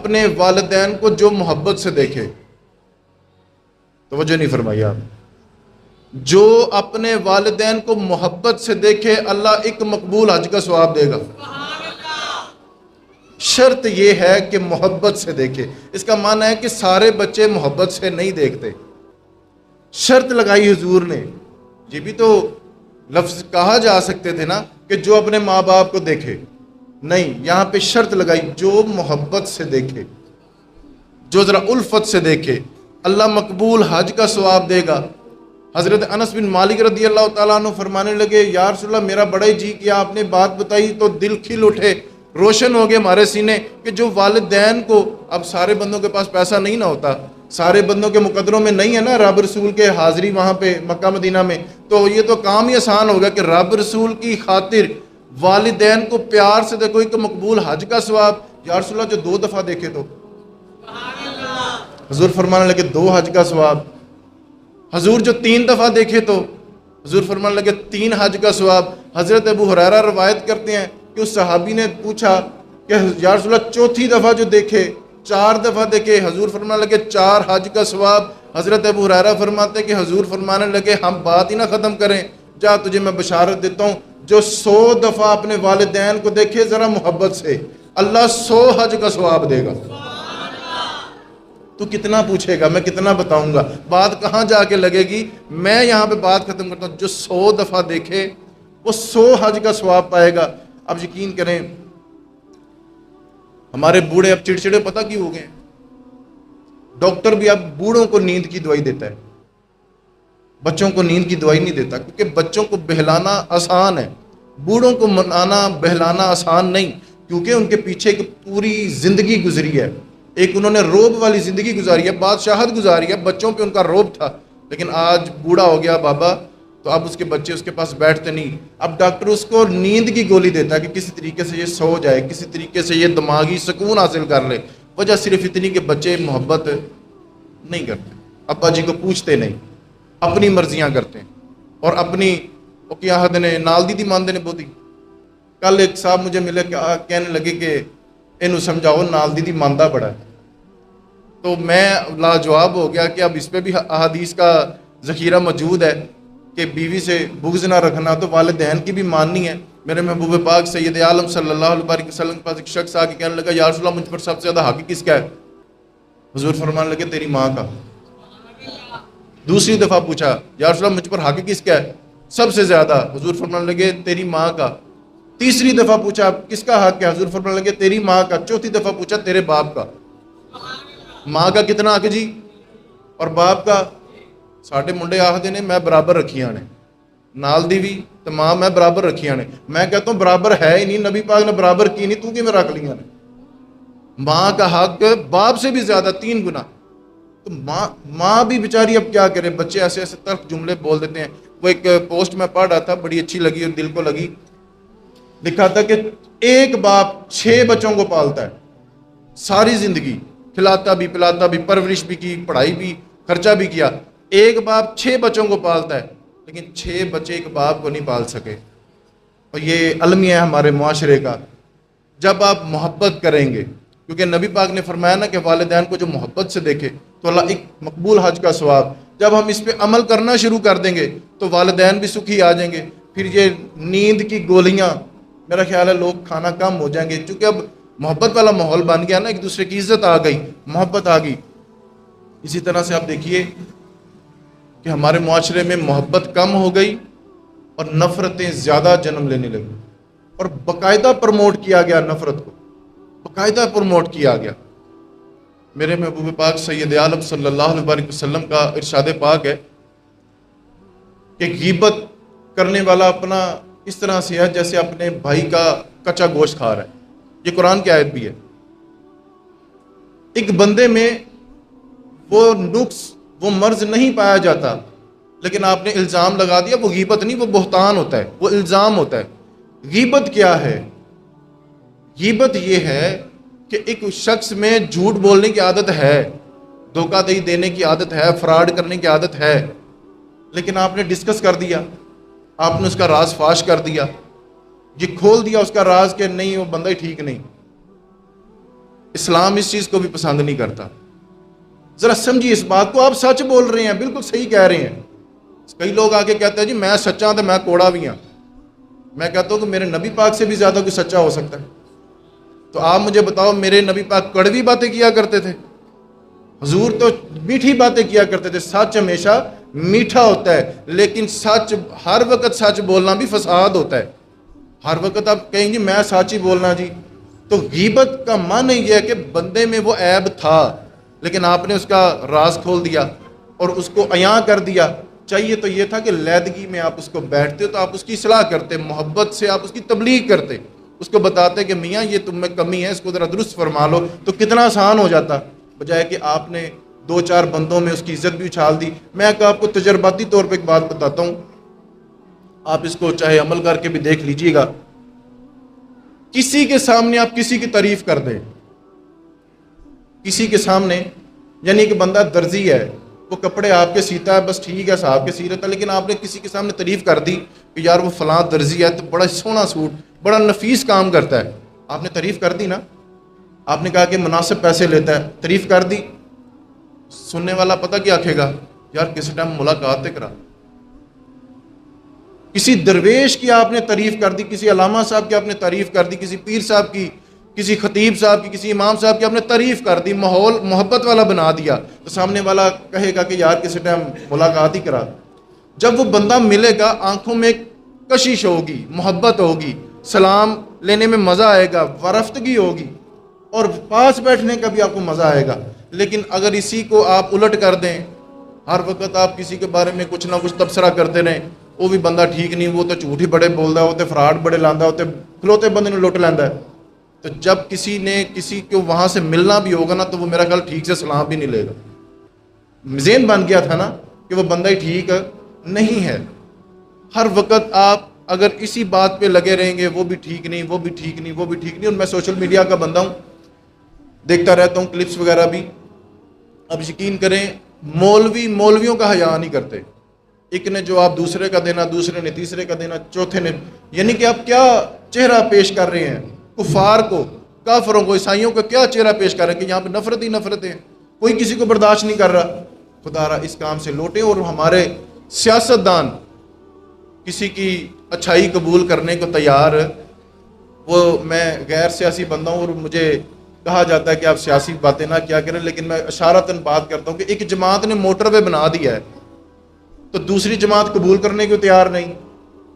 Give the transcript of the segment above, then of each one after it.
اپنے والدین کو جو محبت سے دیکھے، توجہ نہیں فرمائی آپ، جو اپنے والدین کو محبت سے دیکھے اللہ ایک مقبول حج کا ثواب دے گا۔ شرط یہ ہے کہ محبت سے دیکھے۔ اس کا معنی ہے کہ سارے بچے محبت سے نہیں دیکھتے۔ شرط لگائی حضور نے، یہ بھی تو لفظ کہا جا سکتے تھے نا کہ جو اپنے ماں باپ کو دیکھے، نہیں، یہاں پہ شرط لگائی جو محبت سے دیکھے، جو ذرا الفت سے دیکھے، اللہ مقبول حج کا ثواب دے گا۔ حضرت انس بن مالک رضی اللہ تعالیٰ عنہ فرمانے لگے، یا رسول اللہ میرا بڑا ہی جی کیا، آپ نے بات بتائی تو دل کھل اٹھے، روشن ہو گئے ہمارے سینے کہ جو والدین کو، اب سارے بندوں کے پاس پیسہ نہیں نہ ہوتا، سارے بندوں کے مقدروں میں نہیں ہے نا رب رسول کے حاضری وہاں پہ مکہ مدینہ میں، تو یہ تو کام ہی آسان ہوگا کہ رب رسول کی خاطر والدین کو پیار سے دیکھو ایک مقبول حج کا ثواب۔ یا رسول اللہ جو 2 دفعہ دیکھے تو؟ حضور فرمانے لگے 2 حج کا ثواب۔ حضور جو 3 دفعہ دیکھے تو؟ حضور فرمانے لگے 3 حج کا ثواب۔ حضرت ابو ہریرہ روایت کرتے ہیں کہ اس صحابی نے پوچھا کہ یا رسول اللہ 4تھی دفعہ جو دیکھے، 4 دفعہ دیکھے، حضور فرمانے لگے 4 حج کا ثواب۔ حضرت ابو ہریرہ فرماتے کہ حضور فرمانے لگے ہم بات ہی نہ ختم کریں، جا تجھے میں بشارت دیتا ہوں، جو 100 دفعہ اپنے والدین کو دیکھے ذرا محبت سے، اللہ 100 حج کا ثواب دے گا۔ تو کتنا پوچھے گا، میں کتنا بتاؤں گا، بات کہاں جا کے لگے گی۔ میں یہاں پہ بات ختم کرتا ہوں، جو 100 دفعہ دیکھے وہ 100 حج کا ثواب پائے گا۔ اب یقین کریں ہمارے بوڑھے اب چڑچڑے پتہ کیوں ہو گئے، ڈاکٹر بھی اب بوڑھوں کو نیند کی دوائی دیتا ہے، بچوں کو نیند کی دوائی نہیں دیتا، کیونکہ بچوں کو بہلانا آسان ہے، بوڑھوں کو منانا بہلانا آسان نہیں، کیونکہ ان کے پیچھے ایک پوری زندگی گزری ہے، ایک انہوں نے روب والی زندگی گزاری ہے، بادشاہت گزاری ہے، بچوں پہ ان کا روب تھا، لیکن آج بوڑھا ہو گیا بابا تو اب اس کے بچے اس کے پاس بیٹھتے نہیں، اب ڈاکٹر اس کو نیند کی گولی دیتا ہے کہ کسی طریقے سے یہ سو جائے، کسی طریقے سے یہ دماغی سکون حاصل کر لے۔ وجہ صرف اتنی کہ بچے محبت نہیں کرتے، ابا جی کو پوچھتے نہیں، اپنی مرضیاں کرتے ہیں، اور اپنی کیا حد نے نال دی ماندے نے بودی۔ کل ایک صاحب مجھے ملے کہنے لگے کہ انہوں سمجھاؤ نال دی ماندہ بڑا ہے، تو میں لاجواب ہو گیا کہ اب اس پہ بھی احادیث کا ذخیرہ موجود ہے کہ بیوی سے بغض نہ رکھنا، تو والدین کی بھی ماننی ہے۔ میرے محبوب پاک سید عالم صلی اللہ علیہ وسلم کے پاس ایک شخص آ کے کہنے لگا یا رسول اللہ مجھ پر سب سے زیادہ حق کس کا ہے؟ حضور فرمانے لگے تیری ماں کا۔ دوسری دفعہ پوچھا یا رسول اللہ مجھ پر حق کس کا ہے سب سے زیادہ؟ حضور فرمانے لگے تیری ماں کا۔ تیسری دفعہ پوچھا کس کا حق ہے؟ حضور فرمانے لگے تیری ماں کا۔ چوتھی دفعہ پوچھا تیرے باپ کا۔ ماں کا کتنا حق جی اور باپ کا؟ ساڈے منڈے آخدے نے میں برابر رکھیاں نے، نال دی بھی تو ماں میں برابر رکھیاں نے۔ میں کہتا ہوں برابر ہے ہی نہیں، نبی پاک نے برابر کی نہیں، تو کی میں رکھ لیاں نے؟ ماں کا حق باپ سے بھی زیادہ 3 گنا۔ تو ماں بھی بیچاری اب کیا کرے، بچے ایسے ایسے تلخ جملے بول دیتے ہیں۔ وہ ایک پوسٹ میں پڑھ رہا تھا، بڑی اچھی لگی اور دل کو لگی، لکھا تھا کہ ایک باپ 6 بچوں کو پالتا ہے ساری زندگی، کھلاتا بھی پلاتا بھی، پرورش بھی کی، پڑھائی بھی، خرچہ بھی کیا۔ ایک باپ 6 بچوں کو پالتا ہے، لیکن 6 بچے ایک باپ کو نہیں پال سکے۔ اور یہ المیہ ہے ہمارے معاشرے کا۔ جب آپ محبت کریں گے، کیونکہ نبی پاک نے فرمایا نا کہ والدین کو جو محبت سے دیکھے تو اللہ ایک مقبول حج کا ثواب، جب ہم اس پہ عمل کرنا شروع کر دیں گے تو والدین بھی سکھی آ جائیں گے۔ پھر یہ نیند کی گولیاں، میرا خیال ہے لوگ کھانا کم ہو جائیں گے، چونکہ اب محبت والا ماحول بن گیا نا، ایک دوسرے کی عزت آ گئی، محبت آ گئی۔ اسی طرح سے آپ دیکھیے کہ ہمارے معاشرے میں محبت کم ہو گئی اور نفرتیں زیادہ جنم لینے لگی، اور باقاعدہ پروموٹ کیا گیا، نفرت کو باقاعدہ پروموٹ کیا گیا۔ میرے محبوب پاک سید عالم صلی اللہ علیہ وسلم کا ارشاد پاک ہے کہ غیبت کرنے والا اپنا اس طرح سے ہے جیسے اپنے بھائی کا کچا گوشت کھا رہا ہے۔ یہ قرآن کی آیت بھی ہے۔ ایک بندے میں وہ نقص، وہ مرض نہیں پایا جاتا، لیکن آپ نے الزام لگا دیا، وہ غیبت نہیں، وہ بہتان ہوتا ہے، وہ الزام ہوتا ہے۔ غیبت کیا ہے؟ غیبت یہ ہے کہ ایک شخص میں جھوٹ بولنے کی عادت ہے، دھوکہ دہی دینے کی عادت ہے، فراڈ کرنے کی عادت ہے، لیکن آپ نے ڈسکس کر دیا، آپ نے اس کا راز فاش کر دیا، یہ کھول دیا اس کا راز کہ نہیں وہ بندہ ہی ٹھیک نہیں۔ اسلام اس چیز کو بھی پسند نہیں کرتا. ذرا سمجھیے اس بات کو. آپ سچ بول رہے ہیں, بالکل صحیح کہہ رہے ہیں. کئی لوگ آ کے کہتے ہیں جی میں سچا ہوں تو میں کوڑا بھی ہوں. میں کہتا ہوں کہ میرے نبی پاک سے بھی زیادہ کوئی سچا ہو سکتا ہے؟ تو آپ مجھے بتاؤ, میرے نبی پاک کڑوی باتیں کیا کرتے تھے؟ حضور تو میٹھی باتیں کیا کرتے تھے. سچ ہمیشہ میٹھا ہوتا ہے, لیکن سچ ہر وقت سچ بولنا بھی فساد ہوتا ہے. ہر وقت آپ کہیں گے میں سچ ہی بولنا جی, تو غیبت کا معنی یہ ہے کہ بندے میں وہ عیب تھا لیکن آپ نے اس کا راز کھول دیا اور اس کو عیاں کر دیا. چاہیے تو یہ تھا کہ لیدگی میں آپ اس کو بیٹھتے تو آپ اس کی اصلاح کرتے, محبت سے آپ اس کی تبلیغ کرتے, اس کو بتاتے کہ میاں یہ تم میں کمی ہے, اس کو ذرا درست فرما لو, تو کتنا آسان ہو جاتا, بجائے کہ آپ نے 2-4 بندوں میں اس کی عزت بھی اچھال دی. میں آپ کو تجرباتی طور پہ ایک بات بتاتا ہوں, آپ اس کو چاہے عمل کر کے بھی دیکھ لیجئے گا. کسی کے سامنے آپ کسی کی تعریف کر دیں, کسی کے سامنے, یعنی کہ بندہ درزی ہے, وہ کپڑے آپ کے سیتا ہے, بس ٹھیک ہے صاحب کے سی رہتا ہے, لیکن آپ نے کسی کے سامنے تعریف کر دی کہ یار وہ فلاں درزی ہے تو بڑا سونا سوٹ, بڑا نفیس کام کرتا ہے. آپ نے تعریف کر دی نا, آپ نے کہا کہ مناسب پیسے لیتا ہے, تعریف کر دی. سننے والا پتہ کیا کہے گا, یار کسی ٹائم ملاقات تے کرا. کسی درویش کی آپ نے تعریف کر دی, کسی علامہ صاحب کی آپ نے تعریف کر دی, کسی پیر صاحب کی, کسی خطیب صاحب کی, کسی امام صاحب کی آپ نے تعریف کر دی, ماحول محبت والا بنا دیا, تو سامنے والا کہے گا کہ یار کسی ٹائم ملاقات ہی کرا. جب وہ بندہ ملے گا آنکھوں میں کشش ہوگی, محبت ہوگی, سلام لینے میں مزہ آئے گا, ورفتگی ہوگی, اور پاس بیٹھنے کا بھی آپ کو مزہ آئے گا. لیکن اگر اسی کو آپ الٹ کر دیں, ہر وقت آپ کسی کے بارے میں کچھ نہ کچھ تبصرہ کرتے رہیں, وہ بھی بندہ ٹھیک نہیں, وہ تو جھوٹ ہی بڑے بولتا ہے, وہ تو فراڈ بڑے لاندا, وہ تو کھلوتے بندے نے لوٹ لیندا ہے. تو جب کسی نے کسی کو وہاں سے ملنا بھی ہوگا نا, تو وہ میرا خیال ٹھیک سے سلام بھی نہیں لے گا. ذہن بن گیا تھا نا کہ وہ بندہ ہی ٹھیک نہیں ہے. ہر وقت آپ اگر اسی بات پہ لگے رہیں گے, وہ بھی ٹھیک نہیں, وہ بھی ٹھیک نہیں, وہ بھی ٹھیک نہیں. اور میں سوشل میڈیا کا بندہ ہوں, دیکھتا رہتا ہوں کلپس وغیرہ بھی. اب یقین کریں مولویوں کا حیا نہیں کرتے. ایک نے جو آپ دوسرے کا دینا, دوسرے نے تیسرے کا دینا, چوتھے نے, یعنی کہ آپ کیا چہرہ پیش کر رہے ہیں کفار کو, کافروں کو, عیسائیوں کو کیا چہرہ پیش کر رہے ہیں کہ یہاں پہ نفرت ہی نفرتیں, کوئی کسی کو برداشت نہیں کر رہا. خدا را اس کام سے لوٹیں. اور ہمارے سیاستدان کسی کی اچھائی قبول کرنے کو تیار, وہ میں غیر سیاسی بندہ ہوں اور مجھے کہا جاتا ہے کہ آپ سیاسی باتیں نہ کیا کریں, لیکن میں اشارتاً بات کرتا ہوں کہ ایک جماعت نے موٹر وے بنا دیا ہے تو دوسری جماعت قبول کرنے کو تیار نہیں.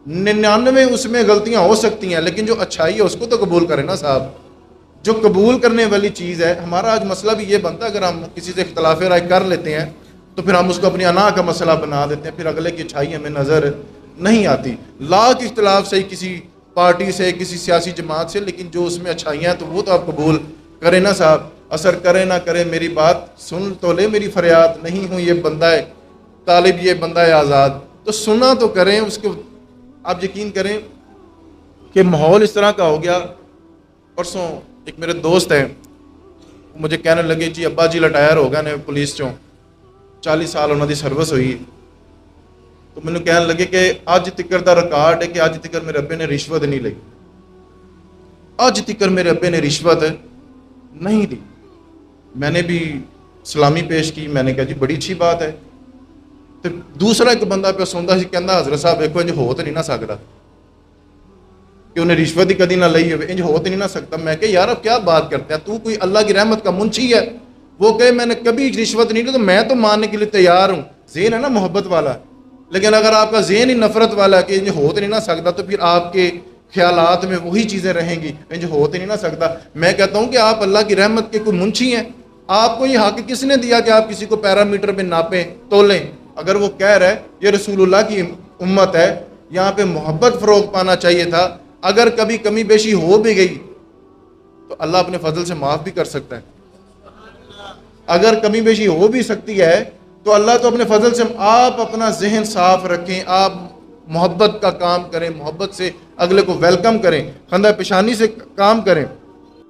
99 اس میں غلطیاں ہو سکتی ہیں, لیکن جو اچھائی ہے اس کو تو قبول کریں نا صاحب. جو قبول کرنے والی چیز ہے, ہمارا آج مسئلہ بھی یہ بنتا ہے, اگر ہم کسی سے اختلاف رائے کر لیتے ہیں تو پھر ہم اس کو اپنی انا کا مسئلہ بنا دیتے ہیں, پھر اگلے کی اچھائی ہمیں نظر نہیں آتی. لاکھ اختلاف سے کسی پارٹی سے, کسی سیاسی جماعت سے, لیکن جو اس میں اچھائیاں تو وہ تو آپ قبول کریں نا صاحب. اثر کرے نہ کرے میری بات سن تو لے میری فریاد, نہیں ہوں یہ بندہ ہے طالب, یہ بندہ ہے آزاد, تو سنا تو کریں اس کو. آپ یقین کریں کہ ماحول اس طرح کا ہو گیا. پرسوں ایک میرے دوست ہیں, مجھے کہنے لگے جی ابا جی لٹائر ہو گئے نے پولیس چوں, 40 سال انہوں دی سروس ہوئی. تو مجھے کہنے لگے کہ اج تکر دا ریکارڈ ہے کہ اج تکر میرے ابے نے رشوت نہیں لی, اج تکر میرے ابے نے رشوت نہیں دی. میں نے بھی سلامی پیش کی, میں نے کہا جی بڑی اچھی بات ہے. تو دوسرا ایک بندہ پہ سوندا سی, کہندا حضرت صاحب ویکھو انج ہو تو نہیں نہ سکدا کہ انہیں رشوت ہی کدی نہ لئی ہوئے, انج ہو تو نہیں نہ سکتا. میں کہ یار اب کیا بات کرتے ہیں, تو کوئی اللہ کی رحمت کا منشی ہے, وہ کہے میں نے کبھی رشوت نہیں لی, تو میں تو ماننے کے لیے تیار ہوں. ذہن ہے نا محبت والا, لیکن اگر آپ کا ذہن ہی نفرت والا ہے کہ انج ہو تو نہیں نہ سکتا, تو پھر آپ کے خیالات میں وہی چیزیں رہیں گی, انج ہو تو نہیں نہ سکتا. میں کہتا ہوں کہ آپ اللہ کی رحمت کے کوئی منشی ہیں. آپ کو یہ حق کس نے دیا کہ آپ کسی کو پیرامیٹر پہ ناپیں تولیں؟ اگر وہ کہہ رہا ہے یہ رسول اللہ کی امت ہے, یہاں پہ محبت فروغ پانا چاہیے تھا. اگر کبھی کمی بیشی ہو بھی گئی تو اللہ اپنے فضل سے معاف بھی کر سکتا ہے. اگر کمی بیشی ہو بھی سکتی ہے تو اللہ تو اپنے فضل سے. آپ اپنا ذہن صاف رکھیں, آپ محبت کا کام کریں, محبت سے اگلے کو ویلکم کریں, خندہ پیشانی سے کام کریں.